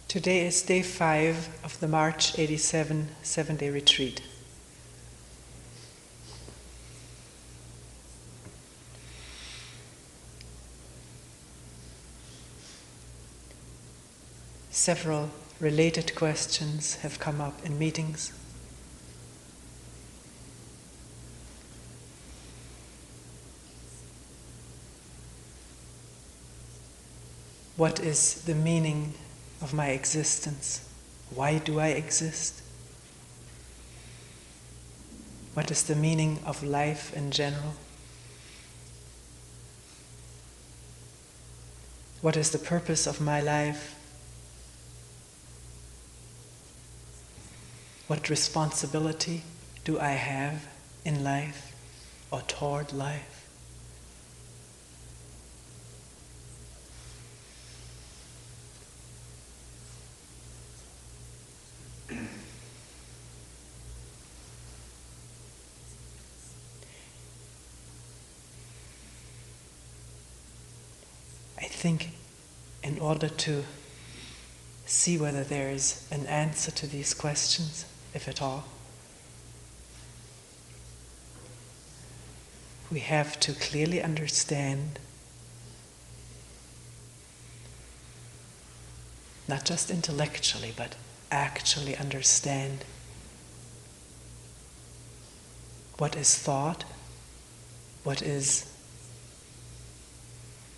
Today is day 5 of the March 87 7-day retreat. Several related questions have come up in meetings. What is the meaning of my existence? Why do I exist? What is the meaning of life in general? What is the purpose of my life? What responsibility do I have in life or toward life? I think in order to see whether there is an answer to these questions, if at all, we have to clearly understand, not just intellectually, but actually understand what is thought, what is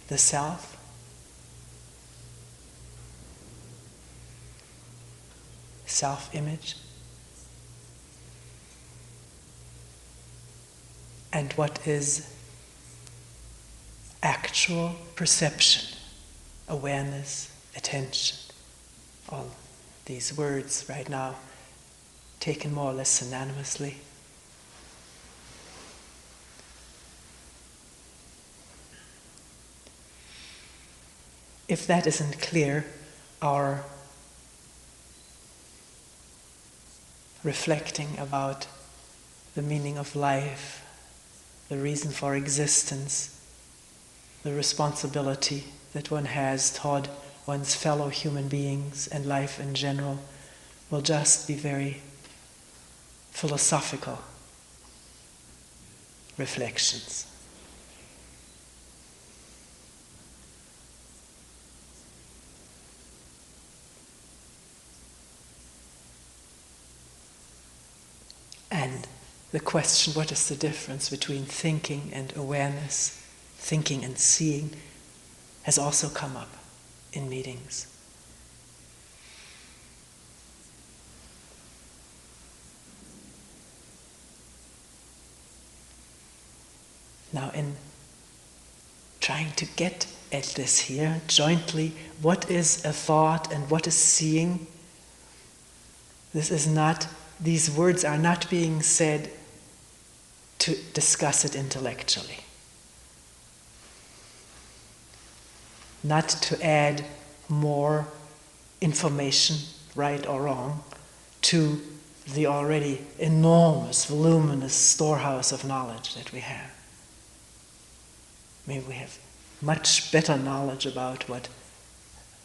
the self, self-image, and what is actual perception, awareness, attention. All these words right now taken more or less synonymously. If that isn't clear, our reflecting about the meaning of life, the reason for existence, the responsibility that one has toward one's fellow human beings and life in general will just be very philosophical reflections. And the question, what is the difference between thinking and awareness, thinking and seeing, has also come up in meetings. Now, in trying to get at this here jointly, what is a thought and what is seeing? These words are not being said to discuss it intellectually. Not to add more information, right or wrong, to the already enormous, voluminous storehouse of knowledge that we have. Maybe we have much better knowledge about what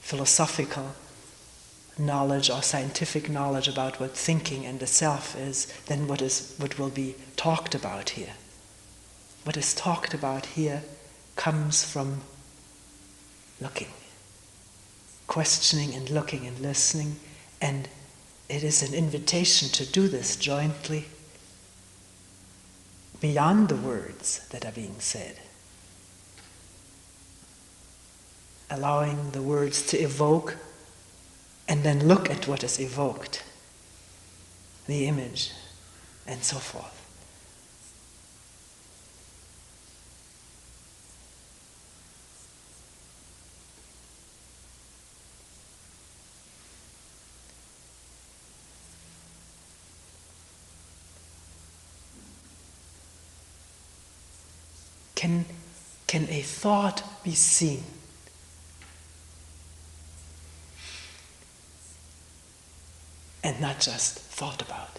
philosophical knowledge or scientific knowledge about what thinking and the self is than what will be talked about here. What is talked about here comes from looking, questioning and looking and listening, and it is an invitation to do this jointly beyond the words that are being said. Allowing the words to evoke and then look at what is evoked, the image, and so forth. Can a thought be seen? And not just thought about.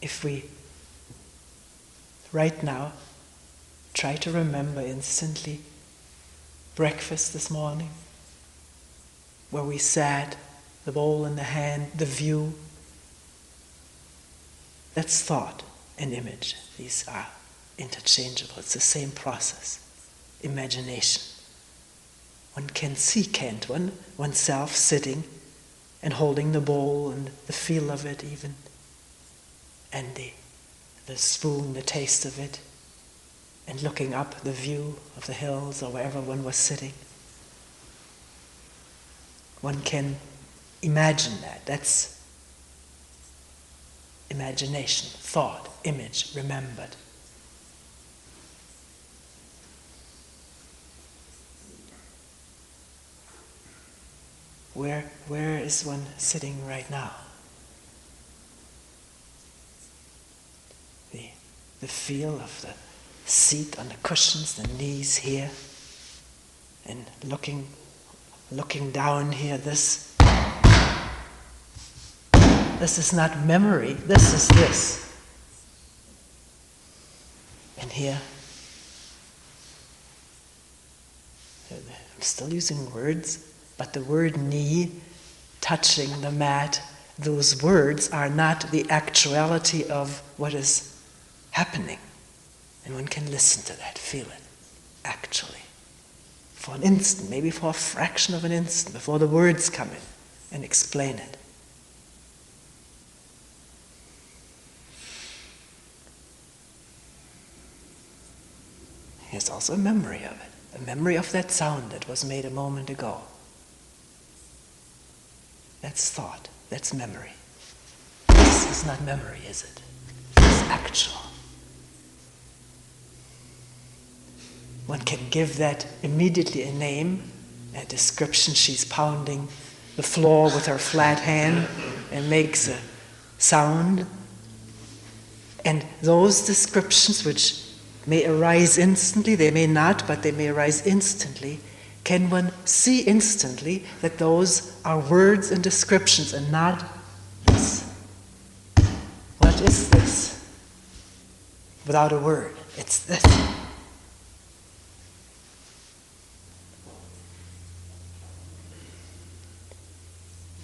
If we right now, try to remember instantly breakfast this morning, where we sat, the bowl in the hand, the view. That's thought and image. These are interchangeable. It's the same process. Imagination. One can see, can't one, oneself sitting and holding the bowl and the feel of it even, and the spoon, the taste of it, and looking up the view of the hills or wherever one was sitting. One can imagine that. That's imagination, thought, image, remembered. Where is one sitting right now? The feel of the seat on the cushions, the knees here, and looking down here, this is not memory, this is this. And here, I'm still using words, but the word knee touching the mat, those words are not the actuality of what is happening. And one can listen to that, feel it, actually. For an instant, maybe for a fraction of an instant, before the words come in and explain it. There's also a memory of it, a memory of that sound that was made a moment ago. That's thought, that's memory. This is not memory, is it? It's actual. One can give that immediately a name, a description. She's pounding the floor with her flat hand and makes a sound. And those descriptions, which may arise instantly, they may not, but they may arise instantly, can one see instantly that those are words and descriptions and not this? What is this? Without a word, it's this.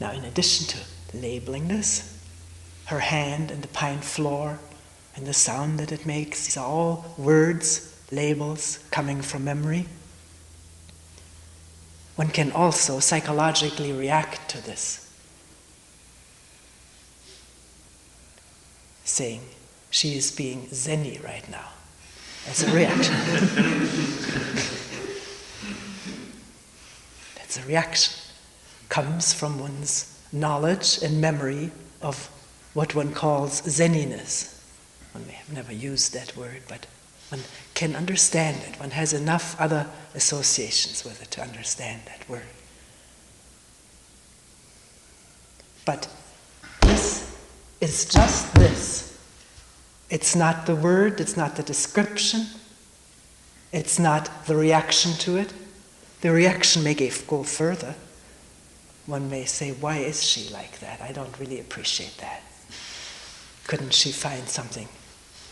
Now, in addition to labeling this, her hand and the pine floor and the sound that it makes, these are all words, labels coming from memory. One can also psychologically react to this, saying, she is being zenny right now, as a reaction. That's a reaction. Comes from one's knowledge and memory of what one calls zenniness. One may have never used that word, but one can understand it. One has enough other associations with it to understand that word. But this is just this. It's not the word, it's not the description, it's not the reaction to it. The reaction may go further. One may say, why is she like that? I don't really appreciate that. Couldn't she find something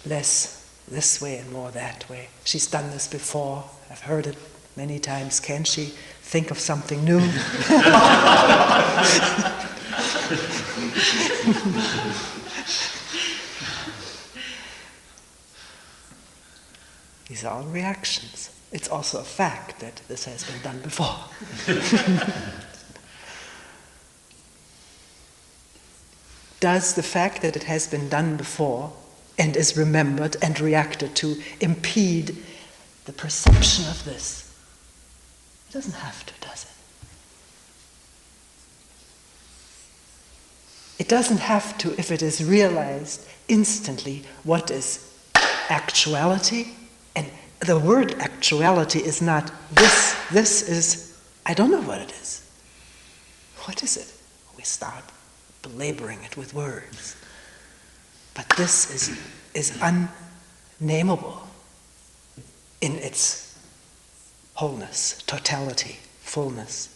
less this way and more that way? She's done this before. I've heard it many times. Can she think of something new? These are all reactions. It's also a fact that this has been done before. Does the fact that it has been done before and is remembered and reacted to impede the perception of this? It doesn't have to, does it? It doesn't have to if it is realized instantly what is actuality. And the word actuality is not this. This is, I don't know what it is. What is it? We start belaboring it with words. But this is unnameable in its wholeness, totality, fullness.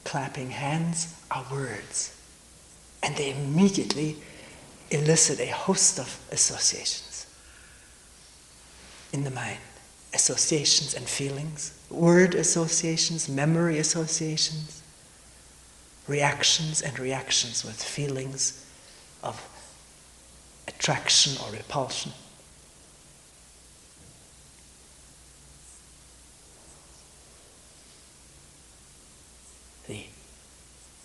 Clapping hands are words. And they immediately elicit a host of associations in the mind. Associations and feelings, word associations, memory associations, reactions and reactions with feelings of attraction or repulsion. The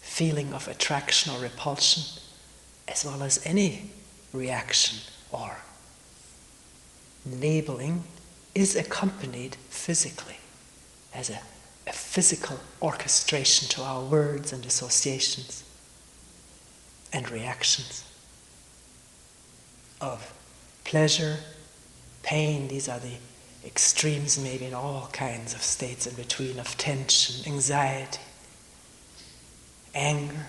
feeling of attraction or repulsion, as well as any reaction or labeling, is accompanied physically as a physical orchestration to our words and associations and reactions of pleasure, pain. These are the extremes, maybe in all kinds of states in between, of tension, anxiety, anger.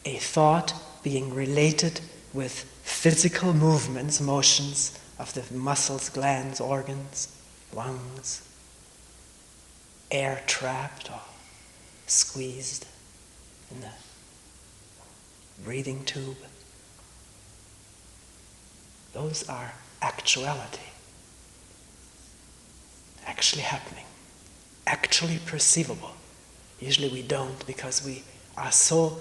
A thought being related with physical movements, motions of the muscles, glands, organs, lungs, air trapped or squeezed in the breathing tube. Those are actuality, actually happening, actually perceivable. Usually we don't, because we are so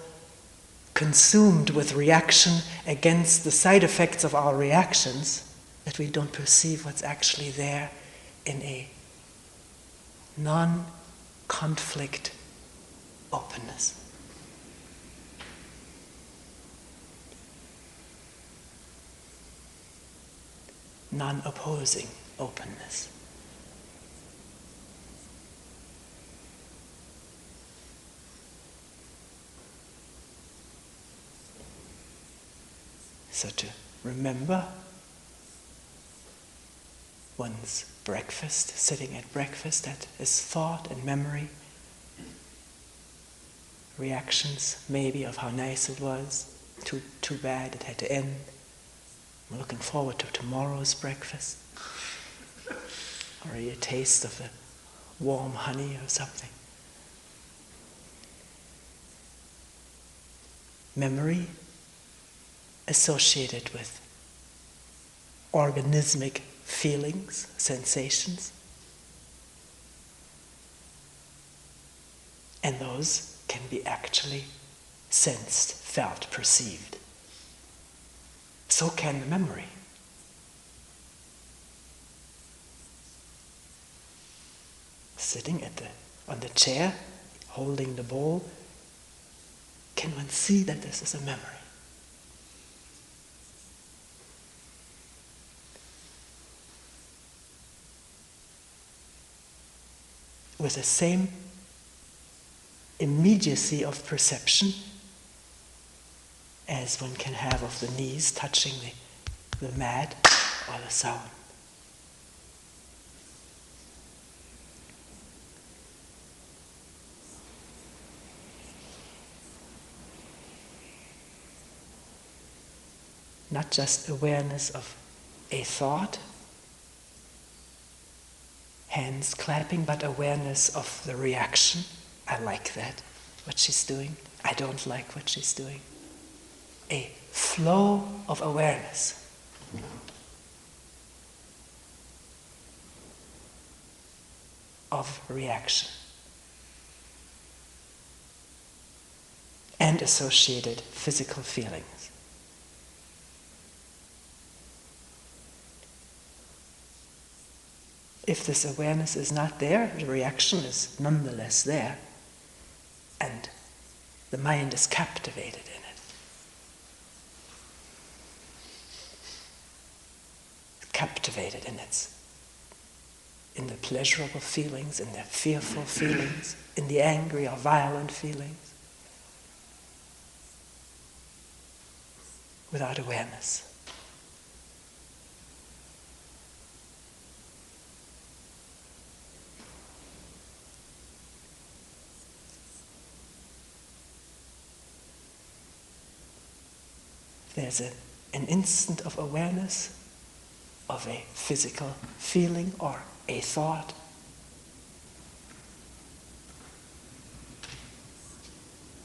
consumed with reaction against the side effects of our reactions that we don't perceive what's actually there in a non-conflict openness. Non-opposing openness. So to remember one's breakfast, sitting at breakfast, that is thought and memory, reactions maybe of how nice it was, too bad it had to end. I'm looking forward to tomorrow's breakfast. Or a taste of the warm honey or something. Memory associated with organismic feelings, sensations. And those can be actually sensed, felt, perceived. So can the memory. Sitting on the chair, holding the bowl, can one see that this is a memory? With the same immediacy of perception as one can have of the knees touching the mat or the sound. Not just awareness of a thought, hands clapping, but awareness of the reaction. I like that, what she's doing. I don't like what she's doing. A flow of awareness. Of reaction. And associated physical feelings. If this awareness is not there, the reaction is nonetheless there, and the mind is captivated in it. Captivated in the pleasurable feelings, in the fearful feelings, in the angry or violent feelings, without awareness. There's an instant of awareness of a physical feeling or a thought.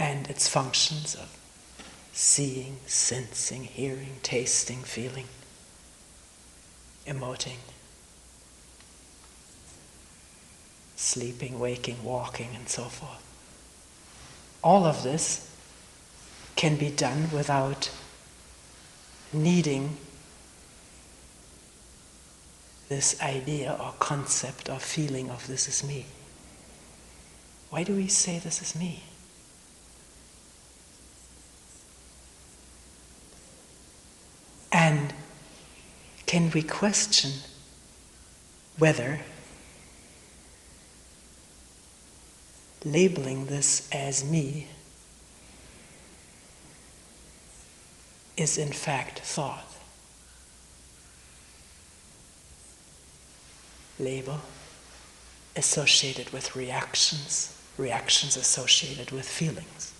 and its functions of seeing, sensing, hearing, tasting, feeling, emoting, sleeping, waking, walking, and so forth. All of this can be done without needing this idea or concept or feeling of this is me. Why do we say this is me? And can we question whether labeling this as me is in fact thought? Label associated with reactions, reactions associated with feelings.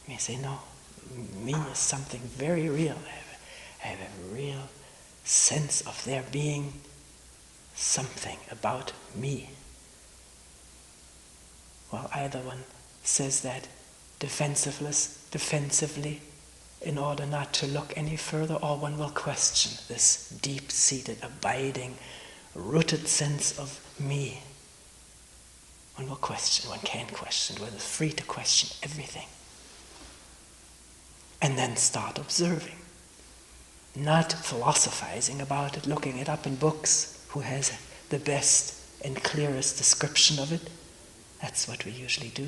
You may say, no, me is something very real. I have a real sense of there being something about me. Well, either one says that defensively in order not to look any further, or one will question this deep-seated, abiding, rooted sense of me. One will question, one can question, one is free to question everything. And then start observing, not philosophizing about it, looking it up in books, who has the best and clearest description of it. That's what we usually do.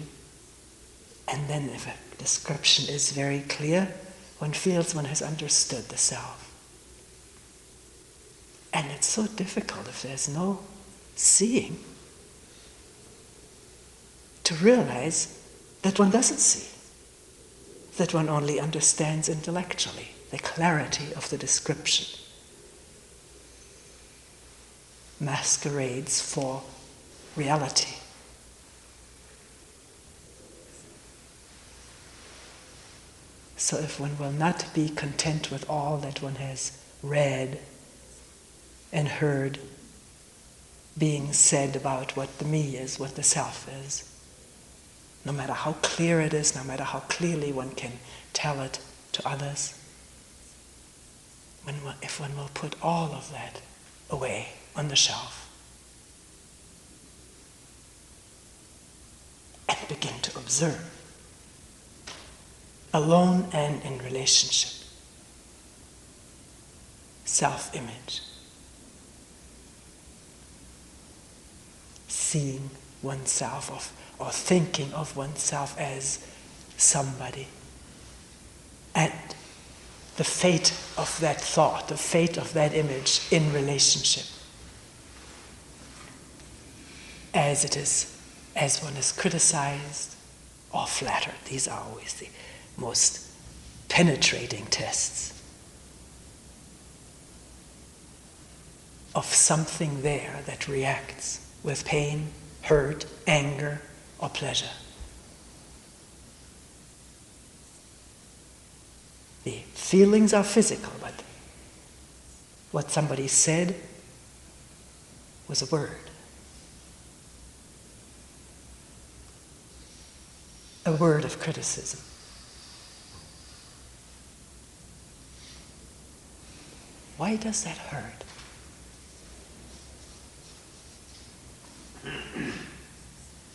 And then if a description is very clear, one feels one has understood the self. And it's so difficult if there's no seeing to realize that one doesn't see, that one only understands intellectually the clarity of the description masquerades for reality. So if one will not be content with all that one has read and heard being said about what the me is, what the self is, no matter how clear it is, no matter how clearly one can tell it to others, if one will put all of that away on the shelf and begin to observe, alone and in relationship, self-image, seeing oneself or thinking of oneself as somebody, and the fate of that thought, the fate of that image in relationship, as it is, as one is criticized or flattered. These are always the most penetrating tests of something there that reacts with pain, hurt, anger, or pleasure. The feelings are physical, but what somebody said was a word. A word of criticism. Why does that hurt?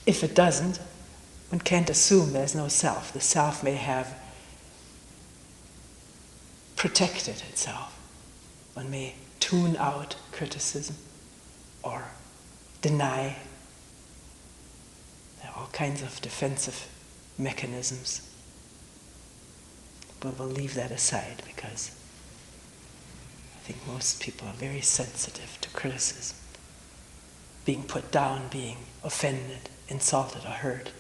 If it doesn't, one can't assume there's no self. The self may have protected itself. One may tune out criticism or deny. There are all kinds of defensive mechanisms. But we'll leave that aside because I think most people are very sensitive to criticism. Being put down, being offended, insulted, or hurt.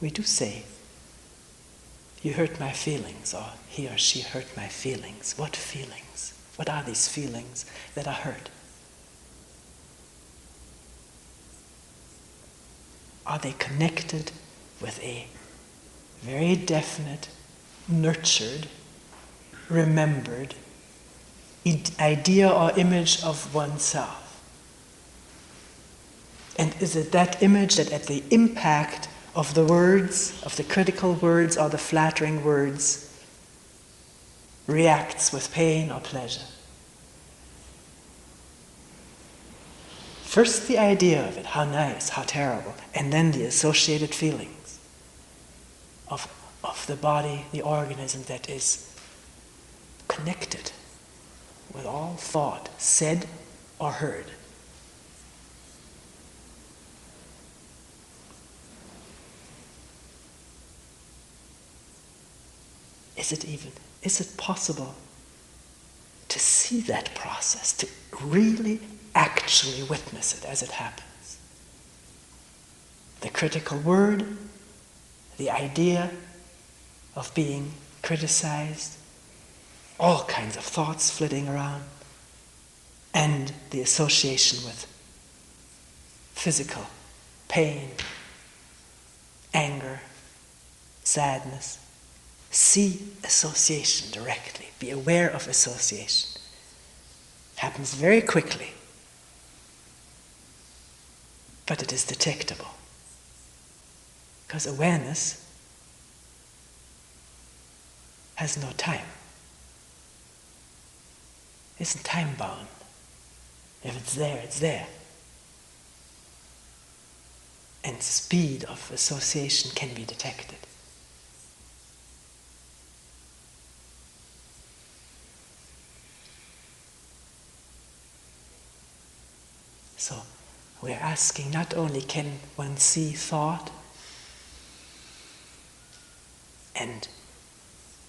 We do say, you hurt my feelings, or he or she hurt my feelings. What feelings? What are these feelings that are hurt? Are they connected with a very definite, nurtured, remembered idea or image of oneself. And is it that image that at the impact of the words, of the critical words or the flattering words, reacts with pain or pleasure? First the idea of it, how nice, how terrible, and then the associated feelings of the body, the organism that is connected with all thought, said or heard. Is it possible to see that process, to really actually witness it as it happens? The critical word, the idea of being criticized, all kinds of thoughts flitting around, and the association with physical pain, anger, sadness. See association directly. Be aware of association. It happens very quickly, but it is detectable. Because awareness has no time. It isn't time bound. If it's there, it's there. And speed of association can be detected. So we're asking, not only can one see thought and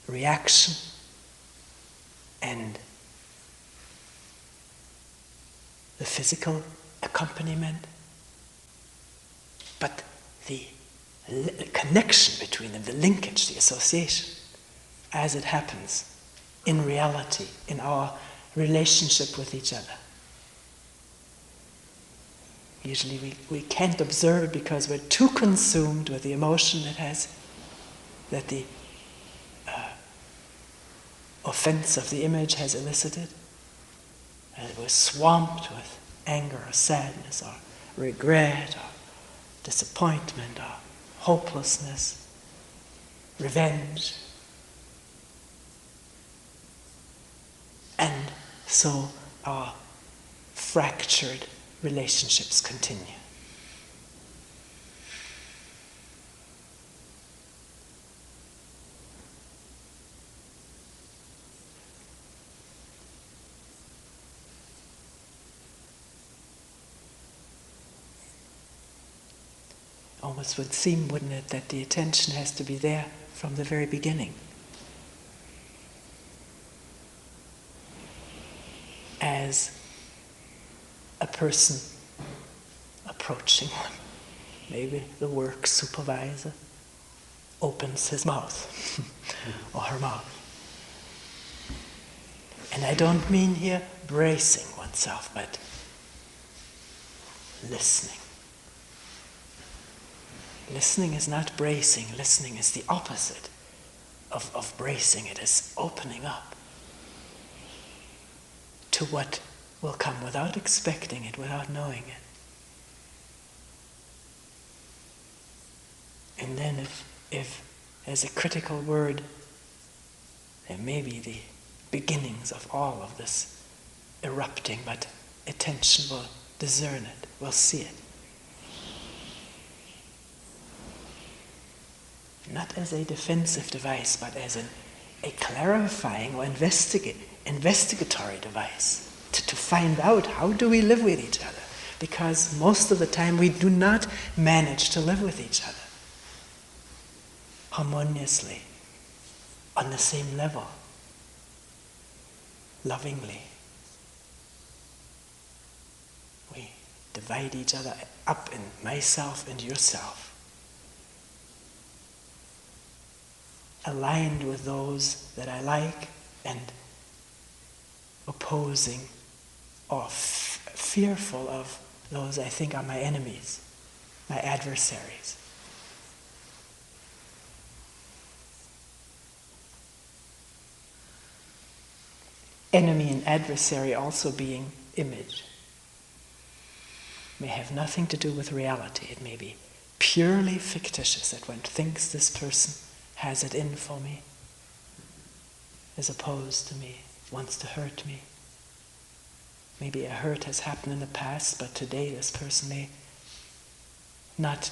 reaction and the physical accompaniment, but the connection between them, the linkage, the association, as it happens in reality, in our relationship with each other. Usually we can't observe it because we're too consumed with the emotion that the offense of the image has elicited. And we're swamped with anger or sadness or regret or disappointment or hopelessness, revenge. And so our fractured relationships continue. Almost would seem, wouldn't it, that the attention has to be there from the very beginning. As a person approaching one, maybe the work supervisor opens his mouth or her mouth. And I don't mean here bracing oneself, but listening. Listening is not bracing. Listening is the opposite of bracing. It is opening up to what will come without expecting it, without knowing it. And then if as a critical word, there may be the beginnings of all of this erupting, but attention will discern it, will see it. Not as a defensive device, but as a clarifying or investigatory device to find out how do we live with each other. Because most of the time we do not manage to live with each other harmoniously, on the same level, lovingly. We divide each other up in myself and yourself, aligned with those that I like and opposing or fearful of those I think are my enemies, my adversaries. enemy and adversary also being image. May have nothing to do with reality. It may be purely fictitious, that one thinks this person has it in for me, is opposed to me, wants to hurt me. Maybe a hurt has happened in the past, but today this person may not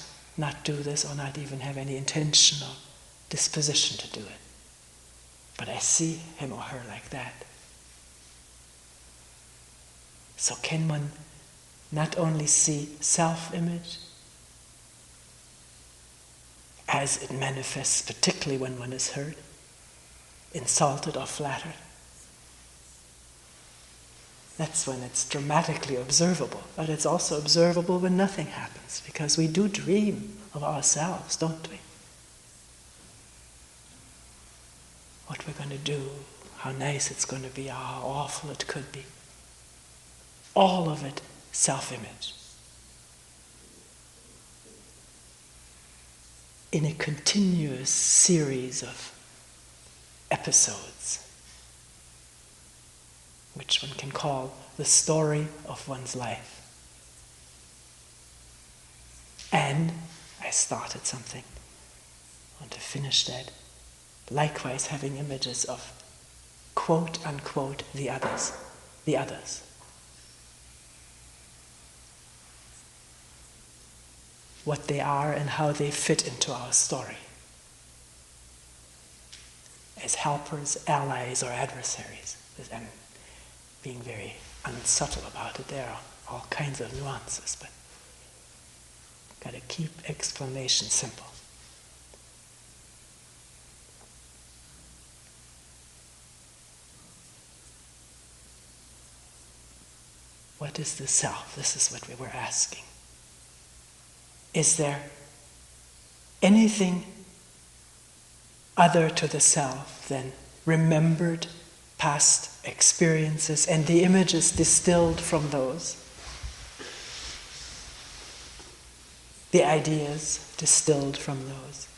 do this, or not even have any intention or disposition to do it. But I see him or her like that. So can one not only see self-image as it manifests, particularly when one is hurt, insulted or flattered? That's when it's dramatically observable. But it's also observable when nothing happens, because we do dream of ourselves, don't we? What we're going to do, how nice it's going to be, how awful it could be. All of it self-image. In a continuous series of episodes, which one can call the story of one's life. And I started something. I want to finish that. Likewise, having images of quote unquote the others. The others. What they are and how they fit into our story. As helpers, allies, or adversaries. I'm being very unsubtle about it. There are all kinds of nuances, but got to keep explanation simple. What is the self? This is what we were asking. Is there anything other to the self than remembered past experiences and the images distilled from those? The ideas distilled from those?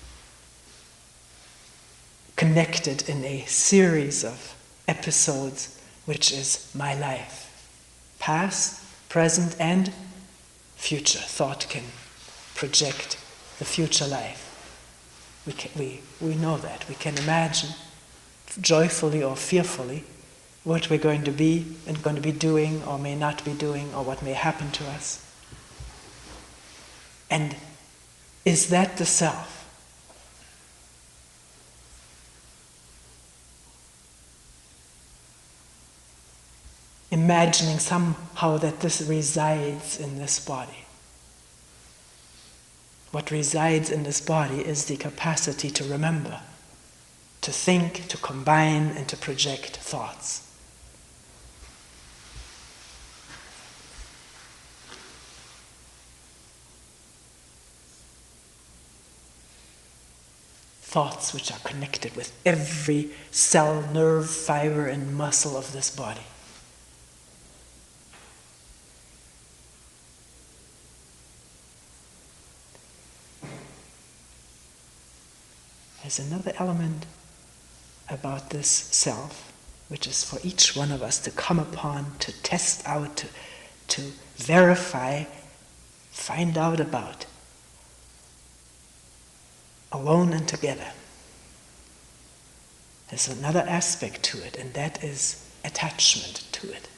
Connected in a series of episodes, which is my life. Past, present, and future. Thought can project the future life. We know that. We can imagine, joyfully or fearfully, what we're going to be and going to be doing or may not be doing, or what may happen to us. And is that the self? Imagining somehow that this resides in this body. What resides in this body is the capacity to remember, to think, to combine, and to project thoughts. Thoughts which are connected with every cell, nerve, fiber, and muscle of this body. There's another element about this self, which is for each one of us to come upon, to test out, to verify, find out about, alone and together. There's another aspect to it, and that is attachment to it.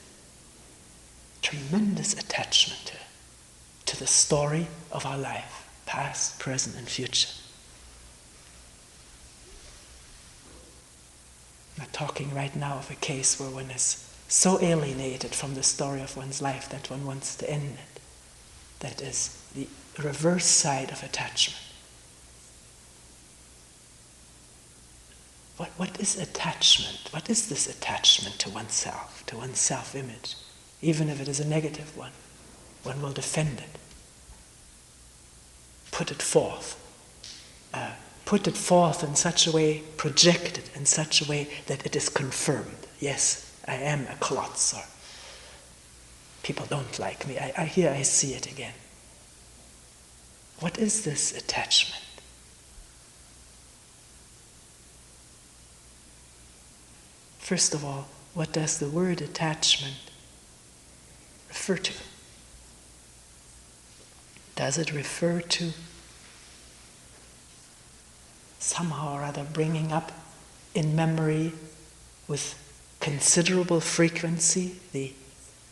Tremendous attachment to the story of our life, past, present, and future. I'm not talking right now of a case where one is so alienated from the story of one's life that one wants to end it. That is the reverse side of attachment. What is attachment? What is this attachment to oneself, to one's self-image? Even if it is a negative one will defend it. Put it forth in such a way, project it in such a way that it is confirmed. Yes, I am a klutz, or people don't like me. I see it again. What is this attachment? First of all, what does the word attachment refer to? Does it refer to somehow or other bringing up in memory with considerable frequency the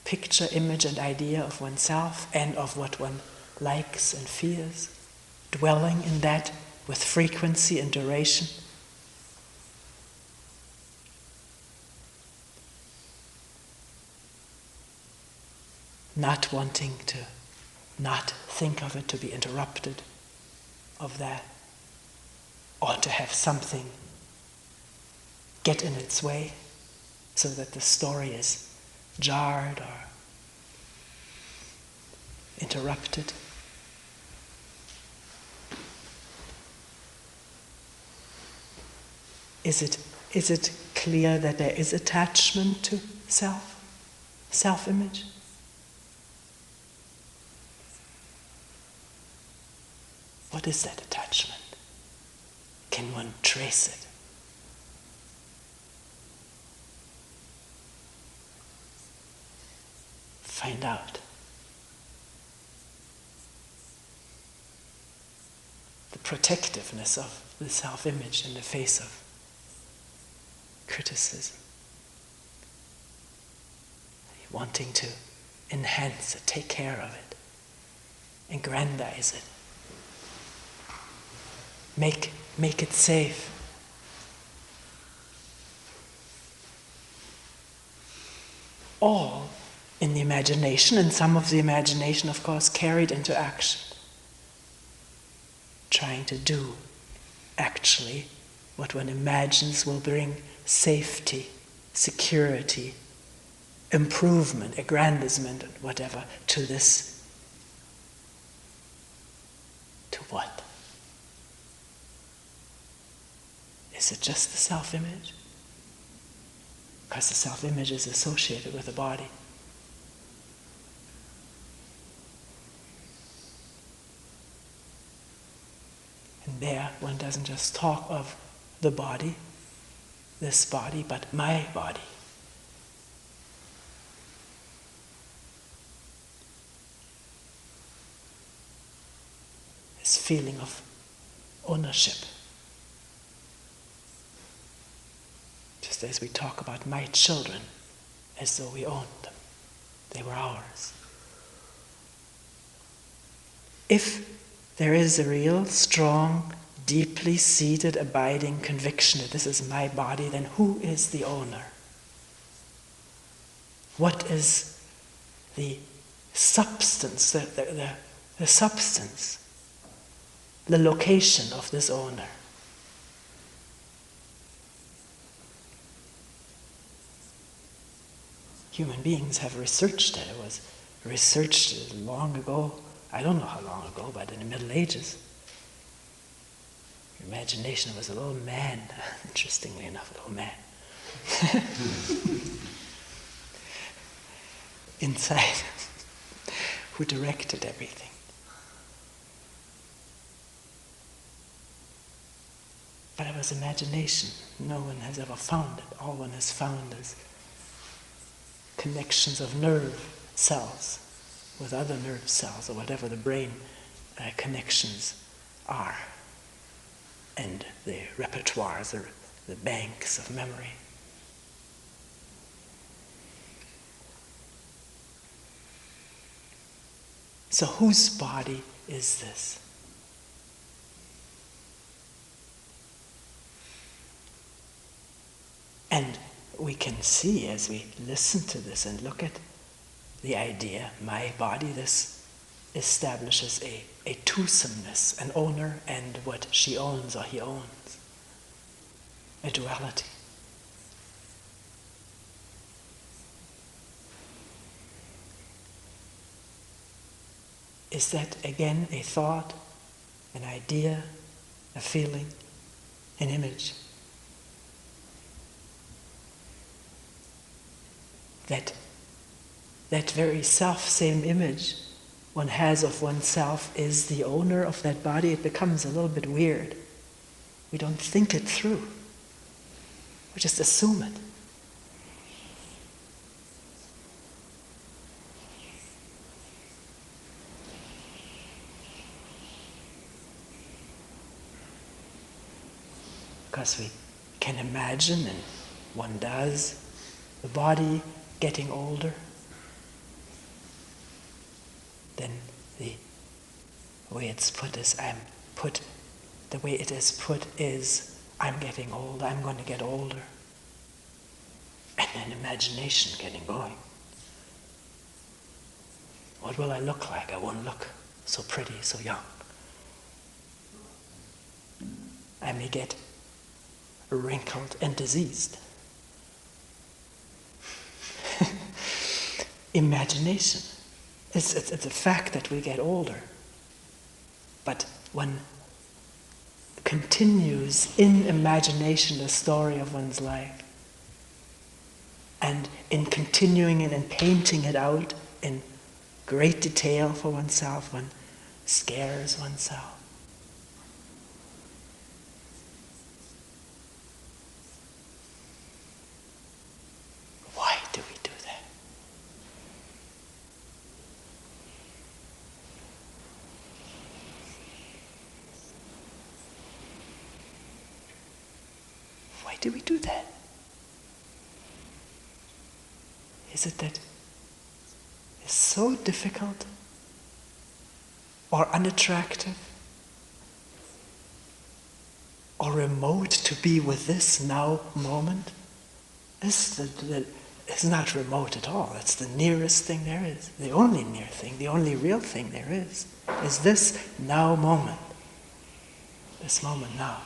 picture, image, and idea of oneself and of what one likes and fears, dwelling in that with frequency and duration? Not wanting to not think of it, to be interrupted of that, or to have something get in its way so that the story is jarred or interrupted. Is it clear that there is attachment to self-image? What is that attachment? Can one trace it? Find out. The protectiveness of the self-image in the face of criticism. Wanting to enhance it, take care of it, aggrandize it. Make it safe. All in the imagination, and some of the imagination, of course, carried into action. Trying to do, actually, what one imagines will bring safety, security, improvement, aggrandizement, whatever, to this. To what? Is it just the self-image? Because the self-image is associated with the body. And there, one doesn't just talk of the body, this body, but my body. This feeling of ownership. Just as we talk about my children, as though we owned them. They were ours. If there is a real, strong, deeply seated, abiding conviction that this is my body, then who is the owner? What is the substance, the substance, the location of this owner? Human beings have researched it. It was researched long ago. I don't know how long ago, but in the Middle Ages. Imagination was a little man, interestingly enough, a little man. Inside, who directed everything. But it was imagination. No one has ever found it. All one has found is connections of nerve cells with other nerve cells, or whatever the brain connections are, and the repertoires, or the banks of memory. So whose body is this? And we can see as we listen to this and look at the idea, my body, this establishes a twosomeness, an owner and what she owns or he owns, a duality. Is that again a thought, an idea, a feeling, an image? That very self-same image one has of oneself is the owner of that body. It becomes a little bit weird. We don't think it through. We just assume it. because we can imagine, and one does, the body getting older. Then the way it's put is, the way it is put is, I'm getting old, I'm going to get older. And then imagination getting going. What will I look like? I won't look so pretty, so young. I may get wrinkled and diseased. Imagination. It's a fact that we get older. But one continues in imagination the story of one's life. And in continuing it and painting it out in great detail for oneself, one scares oneself. Why do we do that? Why do we do that? Is it that it's so difficult or unattractive or remote to be with this now moment? It's not remote at all. It's the nearest thing there is. The only near thing, the only real thing there is this now moment. This moment now.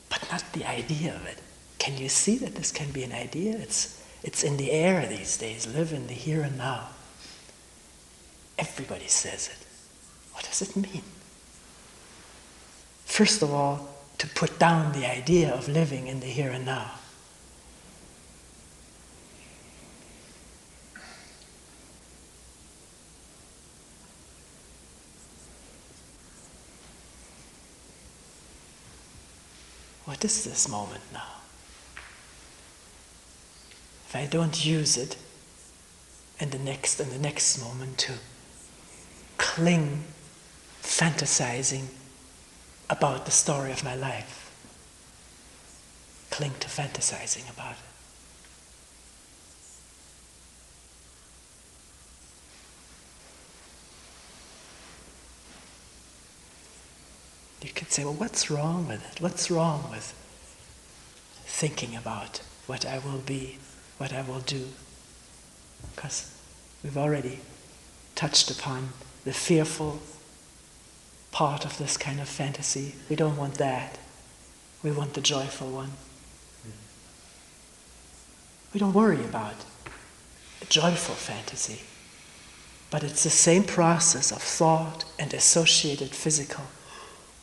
But not the idea of it. Can you see that this can be an idea? It's in the air these days. Live in the here and now. Everybody says it. What does it mean? First of all, to put down the idea of living in the here and now. What is this moment now? If I don't use it in the next moment to cling, fantasizing about the story of my life, cling to fantasizing about it. You could say, well, what's wrong with it? What's wrong with thinking about what I will be, what I will do? Because we've already touched upon the fearful part of this kind of fantasy. We don't want that. We want the joyful one. We don't worry about a joyful fantasy, but it's the same process of thought and associated physical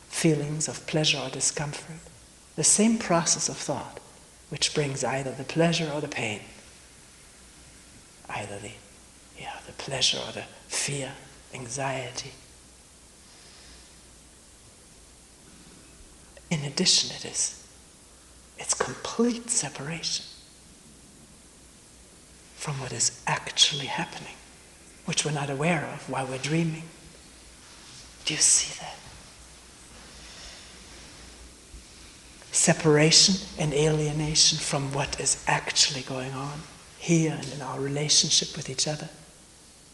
feelings of pleasure or discomfort. The same process of thought which brings either the pleasure or the pain, either the pleasure or the fear, anxiety. In addition, it's complete separation from what is actually happening, which we're not aware of while we're dreaming. Do you see that? Separation and alienation from what is actually going on here and in our relationship with each other,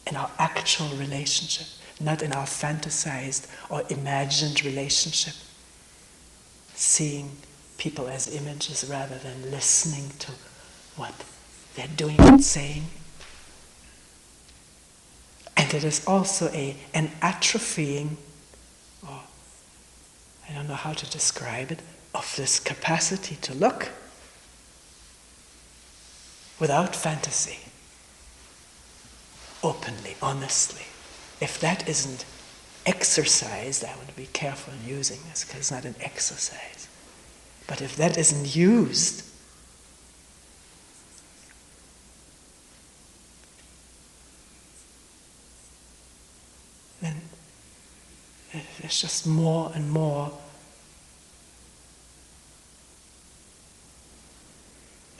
in our actual relationship, not in our fantasized or imagined relationship. Seeing people as images rather than listening to what they're doing and saying. And it is also an atrophying, or I don't know how to describe it, of this capacity to look without fantasy, openly, honestly. If that isn't exercised, I want to be careful in using this because it's not an exercise. But if that isn't used, then there's just more and more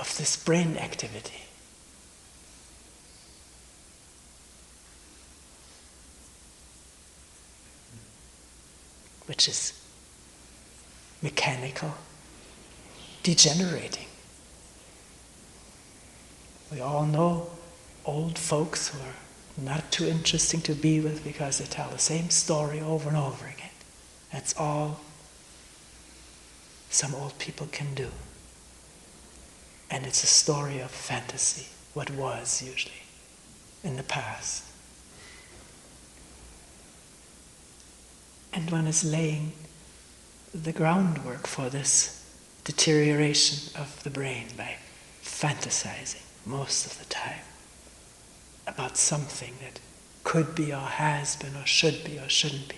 of this brain activity. Which is mechanical, degenerating. We all know old folks who are not too interesting to be with because they tell the same story over and over again. That's all some old people can do. And it's a story of fantasy, what was usually in the past. And one is laying the groundwork for this deterioration of the brain by fantasizing most of the time about something that could be or has been or should be or shouldn't be.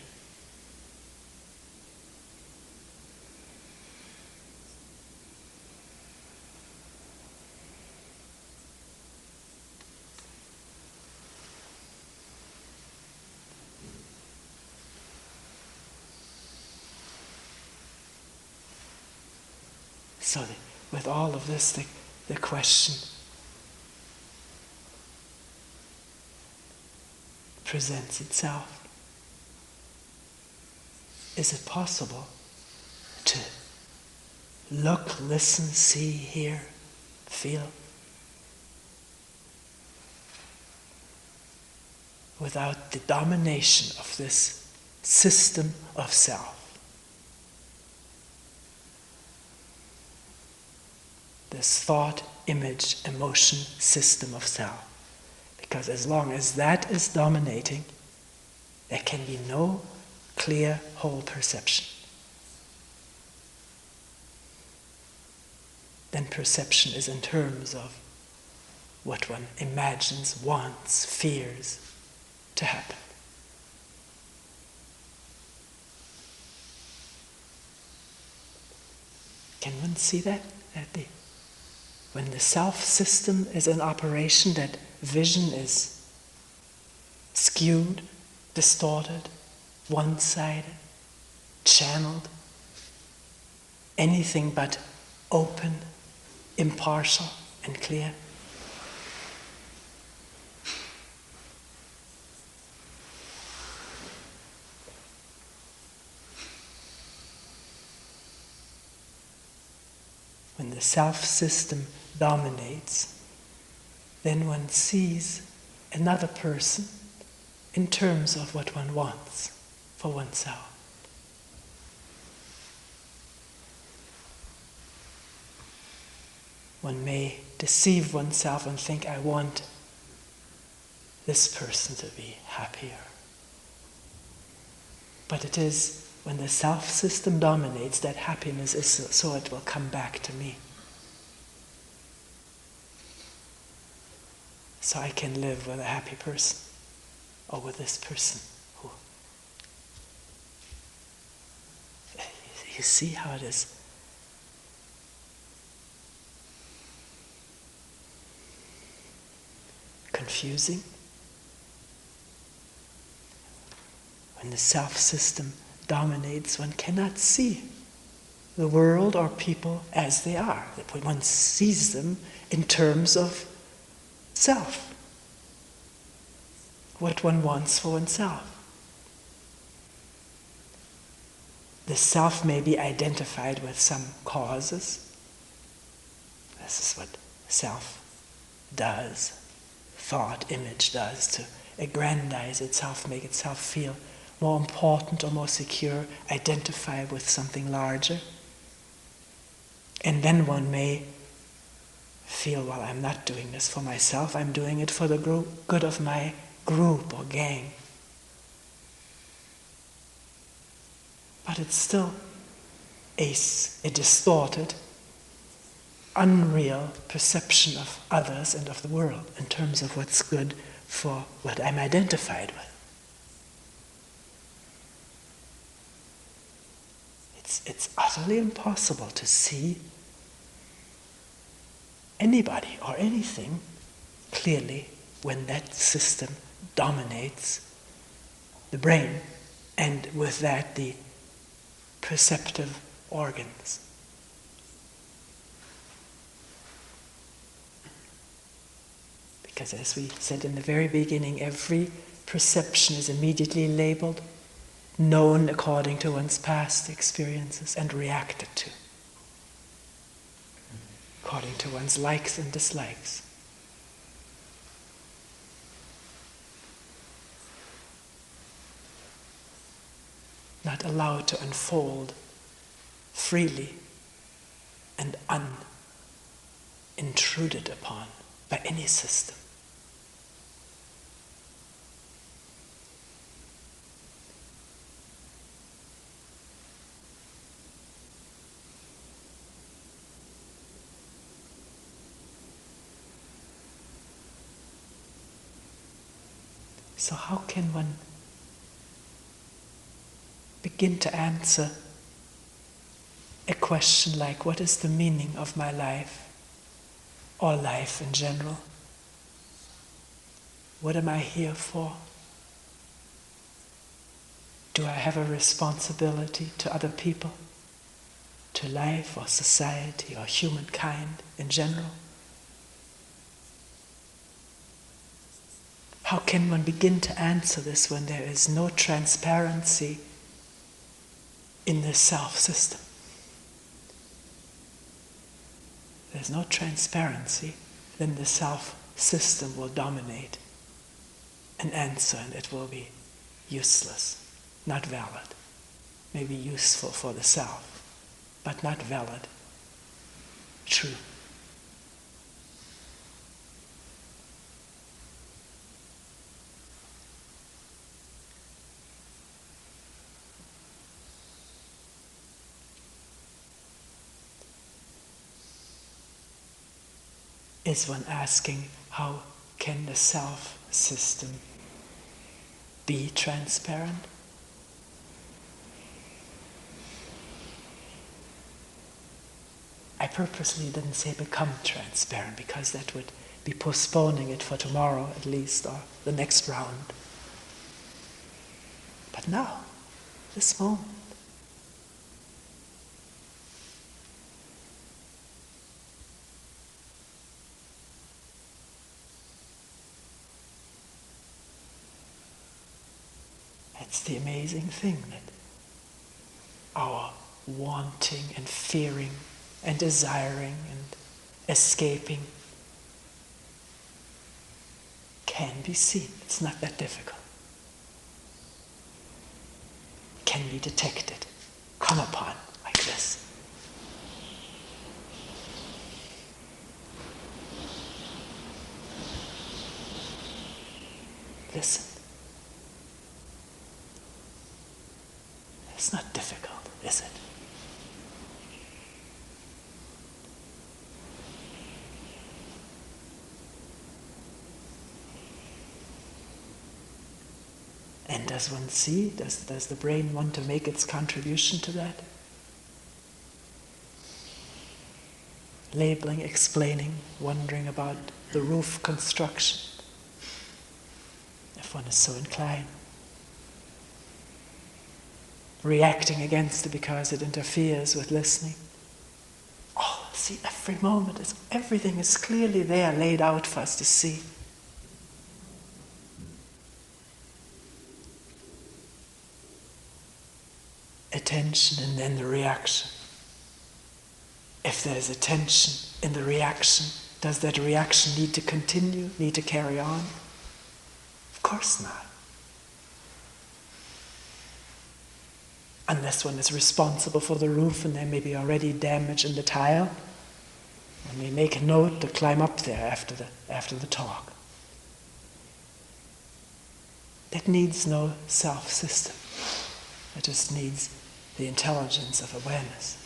So with all of this, the question presents itself. Is it possible to look, listen, see, hear, feel without the domination of this system of self? This thought, image, emotion system of self. Because as long as that is dominating, there can be no clear whole perception. Then perception is in terms of what one imagines, wants, fears to happen. Can one see that? When the self-system is in operation, that vision is skewed, distorted, one-sided, channeled, anything but open, impartial, and clear. When the self-system dominates, then one sees another person in terms of what one wants for oneself. One may deceive oneself and think, I want this person to be happier. But it is when the self-system dominates that happiness is so it will come back to me. So I can live with a happy person, or with this person who... You see how it is? Confusing? When the self-system dominates, one cannot see the world or people as they are. One sees them in terms of self, what one wants for oneself. The self may be identified with some causes. This is what self does, thought, image does, to aggrandize itself, make itself feel more important or more secure, identify with something larger. And then one may feel, well, I'm not doing this for myself, I'm doing it for the good of my group or gang. But it's still a distorted, unreal perception of others and of the world in terms of what's good for what I'm identified with. It's utterly impossible to see anybody or anything clearly when that system dominates the brain, and with that the perceptive organs. Because as we said in the very beginning, every perception is immediately labeled known according to one's past experiences and reacted to, according to one's likes and dislikes. Not allowed to unfold freely and unintruded upon by any system. So how can one begin to answer a question like, what is the meaning of my life, or life in general? What am I here for? Do I have a responsibility to other people, to life or society or humankind in general? How can one begin to answer this when there is no transparency in the self system? There's no transparency, then the self system will dominate an answer, and it will be useless, not valid. Maybe useful for the self, but not valid, true. Is one asking, how can the self system be transparent? I purposely didn't say become transparent, because that would be postponing it for tomorrow at least, or the next round. But now, this moment. It's the amazing thing that our wanting and fearing and desiring and escaping can be seen. It's not that difficult. It can be detected, come upon like this. Listen. It's not difficult, is it? And does one see? Does the brain want to make its contribution to that? Labeling, explaining, wondering about the roof construction, if one is so inclined. Reacting against it because it interferes with listening. Oh, see, every moment, everything is clearly there, laid out for us to see. Attention and then the reaction. If there's attention in the reaction, does that reaction need to continue, need to carry on? Of course not. Unless one is responsible for the roof and there may be already damage in the tile, one may make a note to climb up there after the talk. That needs no self-system. It just needs the intelligence of awareness.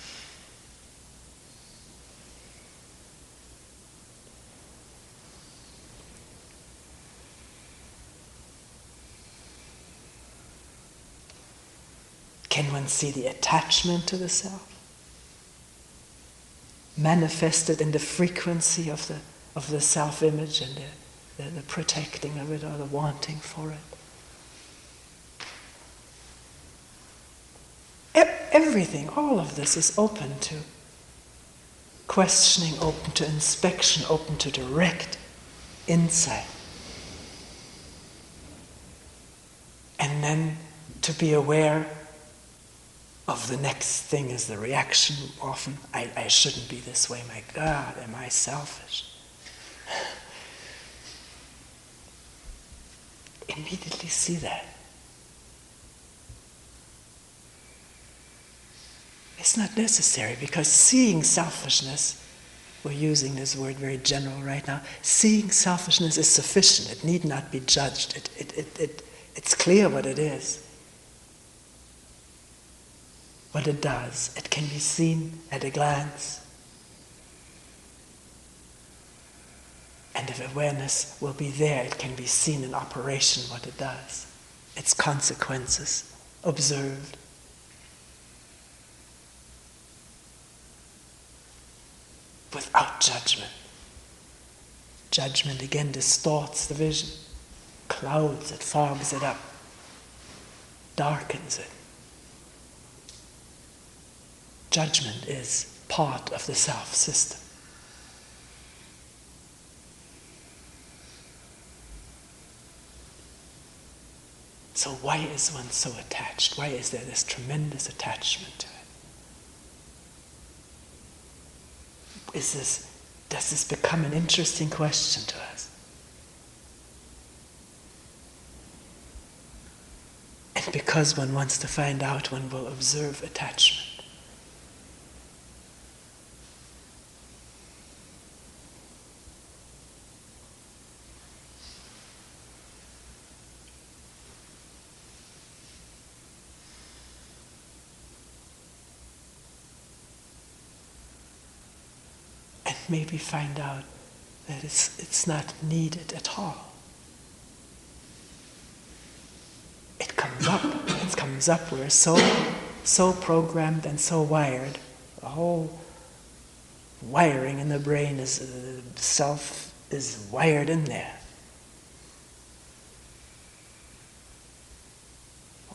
Can one see the attachment to the self? Manifested in the frequency of the self-image and the protecting of it or the wanting for it. Everything, all of this is open to questioning, open to inspection, open to direct insight. And then to be aware of the next thing is the reaction often. I shouldn't be this way. My God, am I selfish? Immediately see that. It's not necessary, because seeing selfishness, we're using this word very general right now, seeing selfishness is sufficient. It need not be judged. It's clear what it is. What it does. It can be seen at a glance. And if awareness will be there, it can be seen in operation what it does. Its consequences observed. Without judgment. Judgment again distorts the vision, clouds it, fogs it up, darkens it. Judgment is part of the self system. So why is one so attached? Why is there this tremendous attachment to it? Does this become an interesting question to us? And because one wants to find out, one will observe attachment. Maybe find out that it's not needed at all. It comes up. We're so programmed and so wired. The whole wiring in the brain is self is wired in there.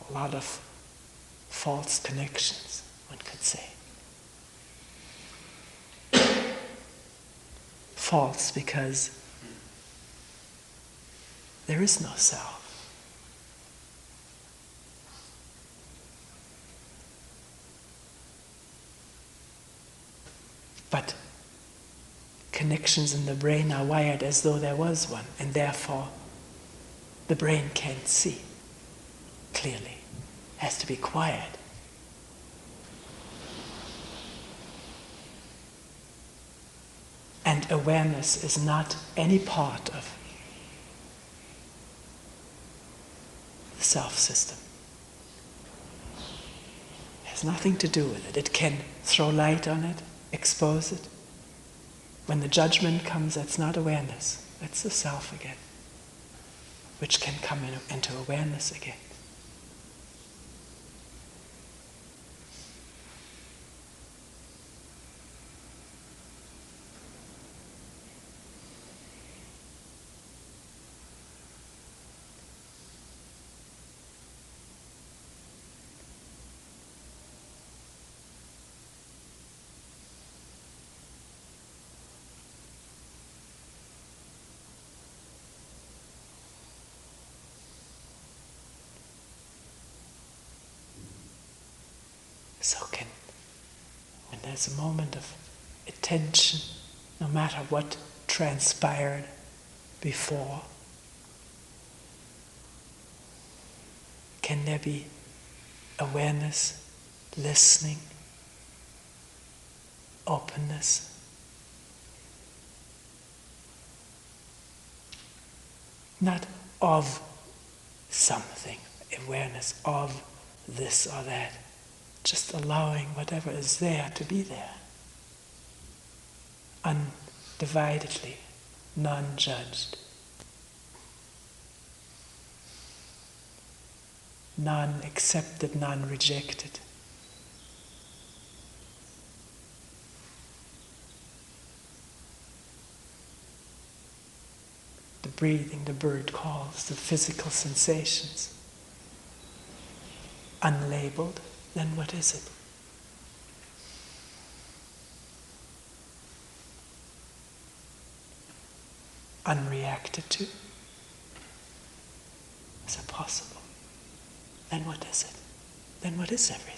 A lot of false connections, one could say. False because there is no self. But connections in the brain are wired as though there was one, and therefore the brain can't see clearly. It has to be quiet. And awareness is not any part of the self-system. It has nothing to do with it. It can throw light on it, expose it. When the judgment comes, that's not awareness. That's the self again, which can come into awareness again. So when there's a moment of attention, no matter what transpired before, can there be awareness, listening, openness? Not of something, awareness of this or that. Just allowing whatever is there to be there. Undividedly, non-judged. Non-accepted, non-rejected. The breathing, the bird calls, the physical sensations. Unlabeled. Then what is it? Unreacted to? Is it possible? then what is it? Then what is everything?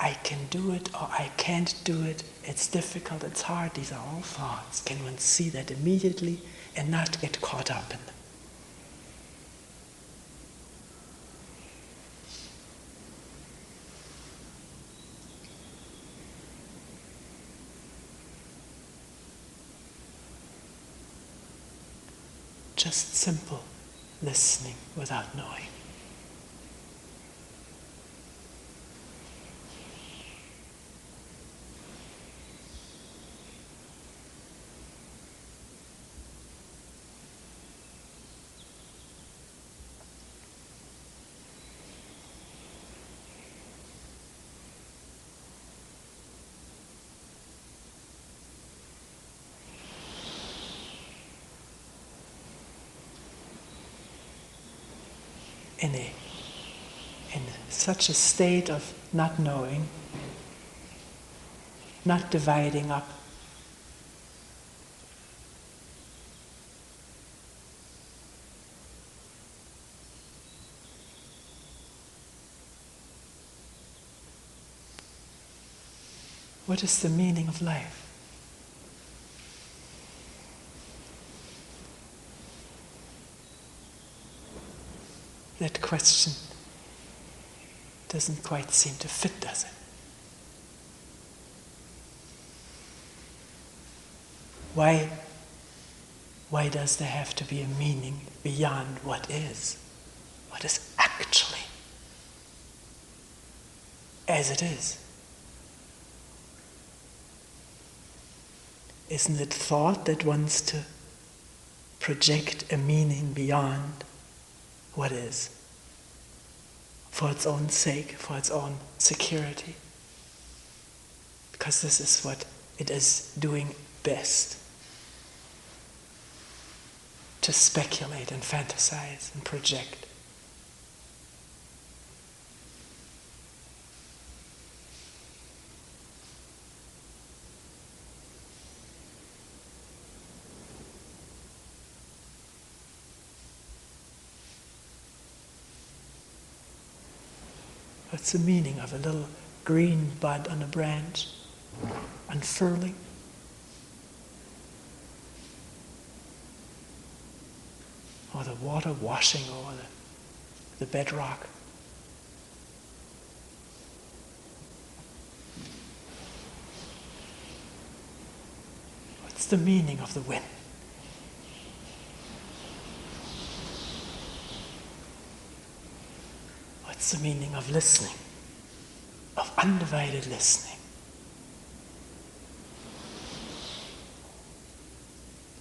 I can do it or I can't do it. It's difficult, it's hard. These are all thoughts. Can one see that immediately and not get caught up in them? Just simple listening without knowing. In such a state of not knowing, not dividing up, what is the meaning of life? That question doesn't quite seem to fit, does it? Why does there have to be a meaning beyond what is? What is actually as it is? Isn't it thought that wants to project a meaning beyond what is, for its own sake, for its own security? Because this is what it is doing best, to speculate and fantasize and project. What's the meaning of a little green bud on a branch unfurling? Or the water washing over the bedrock? What's the meaning of the wind? What's the meaning of listening, of undivided listening?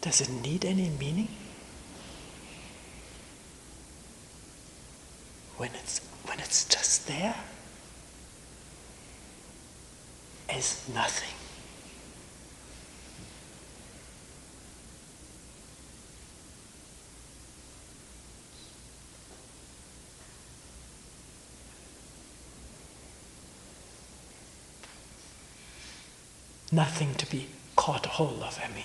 Does it need any meaning? When it's just there as nothing. Nothing to be caught hold of, I mean.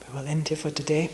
We will end here for today.